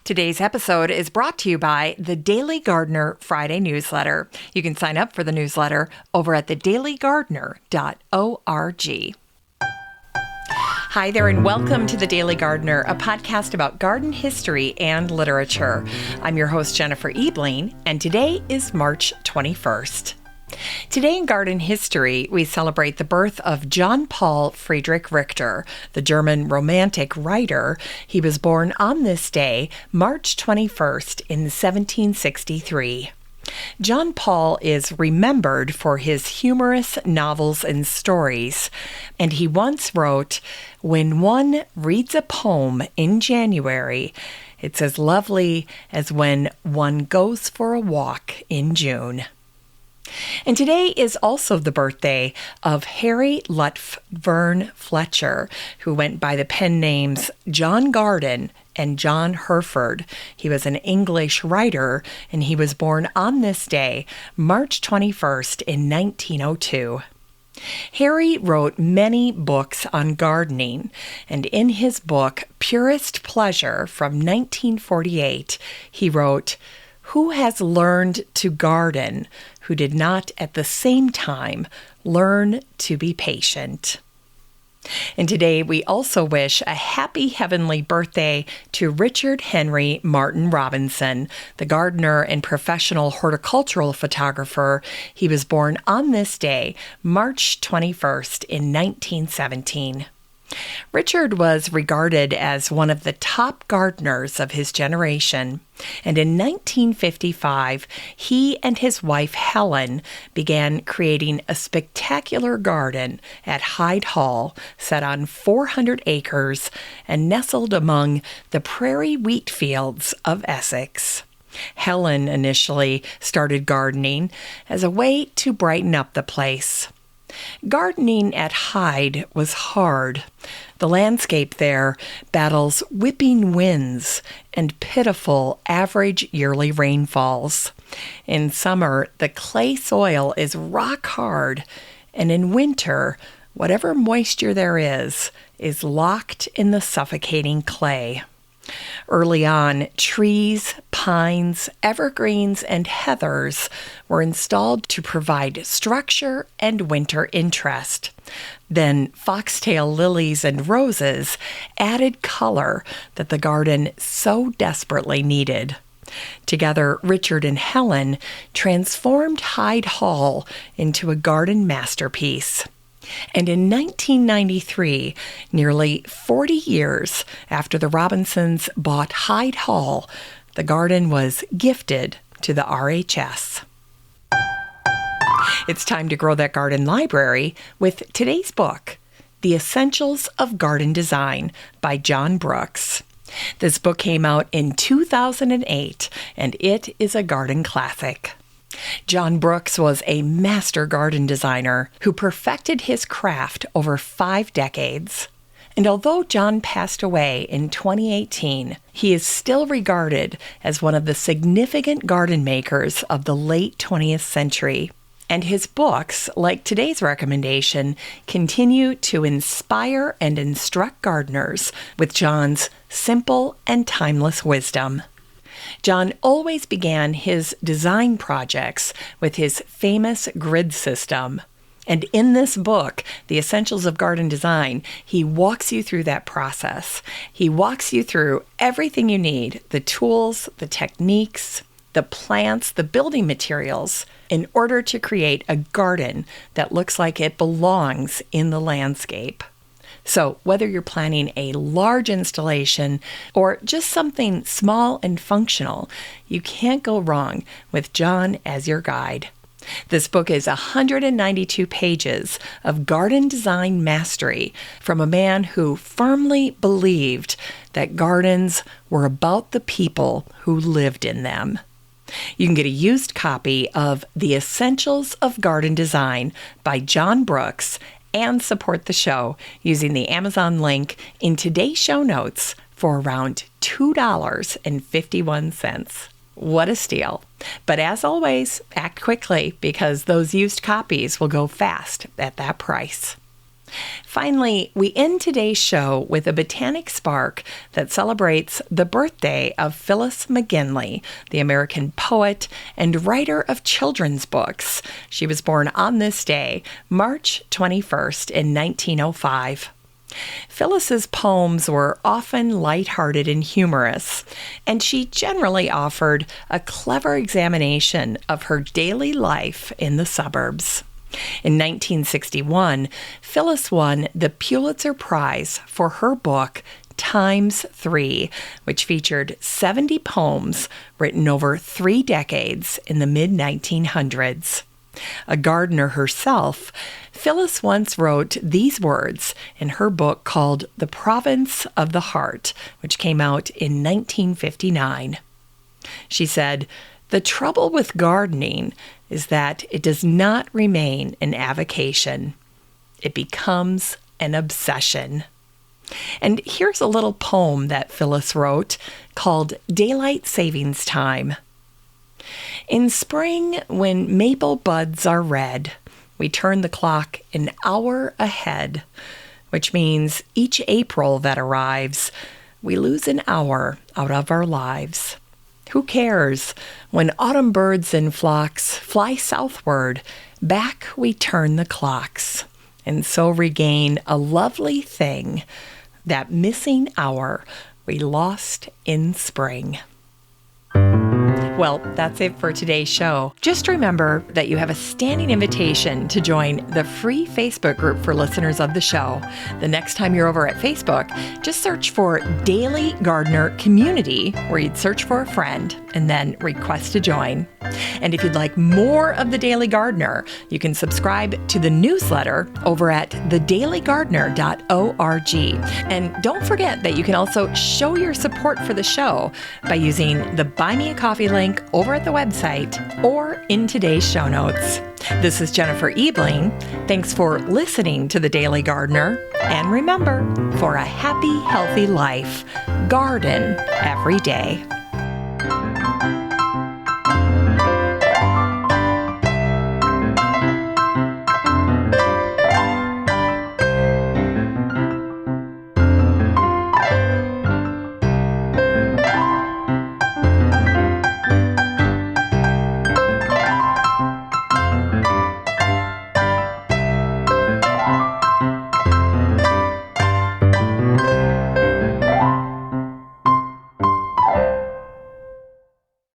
Today's episode is brought to you by the Daily Gardener Friday newsletter. You can sign up for the newsletter over at thedailygardener.org. Hi there, and welcome to The Daily Gardener, a podcast about garden history and literature. I'm your host, Jennifer Ebling, and today is March 21st. Today in garden history, we celebrate the birth of John Paul Friedrich Richter, the German Romantic writer. He was born on this day, March 21st, in 1763. John Paul is remembered for his humorous novels and stories, and he once wrote, "When one reads a poem in January, it's as lovely as when one goes for a walk in June." And today is also the birthday of Harry Lutf Verne Fletcher, who went by the pen names John Garden and John Hereford. He was an English writer, and he was born on this day, March 21st, in 1902. Harry wrote many books on gardening, and in his book, Purest Pleasure from 1948, he wrote, "Who has learned to garden, who did not at the same time learn to be patient?" And today we also wish a happy heavenly birthday to Richard Henry Martin Robinson, the gardener and professional horticultural photographer. He was born on this day, March 21st, in 1917. Richard was regarded as one of the top gardeners of his generation, and in 1955, he and his wife Helen began creating a spectacular garden at Hyde Hall, set on 400 acres and nestled among the prairie wheat fields of Essex. Helen initially started gardening as a way to brighten up the place. Gardening at Hyde was hard. The landscape there battles whipping winds and pitiful average yearly rainfalls. In summer, the clay soil is rock hard, and in winter, whatever moisture there is locked in the suffocating clay. Early on, trees, pines, evergreens, and heathers were installed to provide structure and winter interest. Then foxtail lilies and roses added color that the garden so desperately needed. Together, Richard and Helen transformed Hyde Hall into a garden masterpiece. And in 1993, nearly 40 years after the Robinsons bought Hyde Hall, the garden was gifted to the RHS. It's time to grow that garden library with today's book, The Essentials of Garden Design by John Brooks. This book came out in 2008, and it is a garden classic. John Brooks was a master garden designer who perfected his craft over 5 decades. And although John passed away in 2018, he is still regarded as one of the significant garden makers of the late 20th century. And his books, like today's recommendation, continue to inspire and instruct gardeners with John's simple and timeless wisdom. John always began his design projects with his famous grid system. And in this book, The Essentials of Garden Design, he walks you through that process. He walks you through everything you need, the tools, the techniques, the plants, the building materials, in order to create a garden that looks like it belongs in the landscape. So whether you're planning a large installation or just something small and functional, you can't go wrong with John as your guide. This book is 192 pages of garden design mastery from a man who firmly believed that gardens were about the people who lived in them. You can get a used copy of The Essentials of Garden Design by John Brooks and support the show using the Amazon link in today's show notes for around $2.51. What a steal. But as always, act quickly because those used copies will go fast at that price. Finally, we end today's show with a botanic spark that celebrates the birthday of Phyllis McGinley, the American poet and writer of children's books. She was born on this day, March 21st in 1905. Phyllis's poems were often lighthearted and humorous, and she generally offered a clever examination of her daily life in the suburbs. In 1961, Phyllis won the Pulitzer Prize for her book Times 3, which featured 70 poems written over 3 decades in the mid-1900s. A gardener herself, Phyllis once wrote these words in her book called The Province of the Heart, which came out in 1959. She said, "The trouble with gardening is that it does not remain an avocation. It becomes an obsession." And here's a little poem that Phyllis wrote called Daylight Savings Time. In spring, when maple buds are red, we turn the clock an hour ahead, which means each April that arrives, we lose an hour out of our lives. Who cares? When autumn birds in flocks fly southward, back we turn the clocks, and so regain a lovely thing, that missing hour we lost in spring. Well, that's it for today's show. Just remember that you have a standing invitation to join the free Facebook group for listeners of the show. The next time you're over at Facebook, just search for Daily Gardener Community, where you'd search for a friend and then request to join. And if you'd like more of The Daily Gardener, you can subscribe to the newsletter over at thedailygardener.org. And don't forget that you can also show your support for the show by using the Buy Me a Coffee link over at the website or in today's show notes. This is Jennifer Ebling. Thanks for listening to The Daily Gardener. And remember, for a happy, healthy life, garden every day.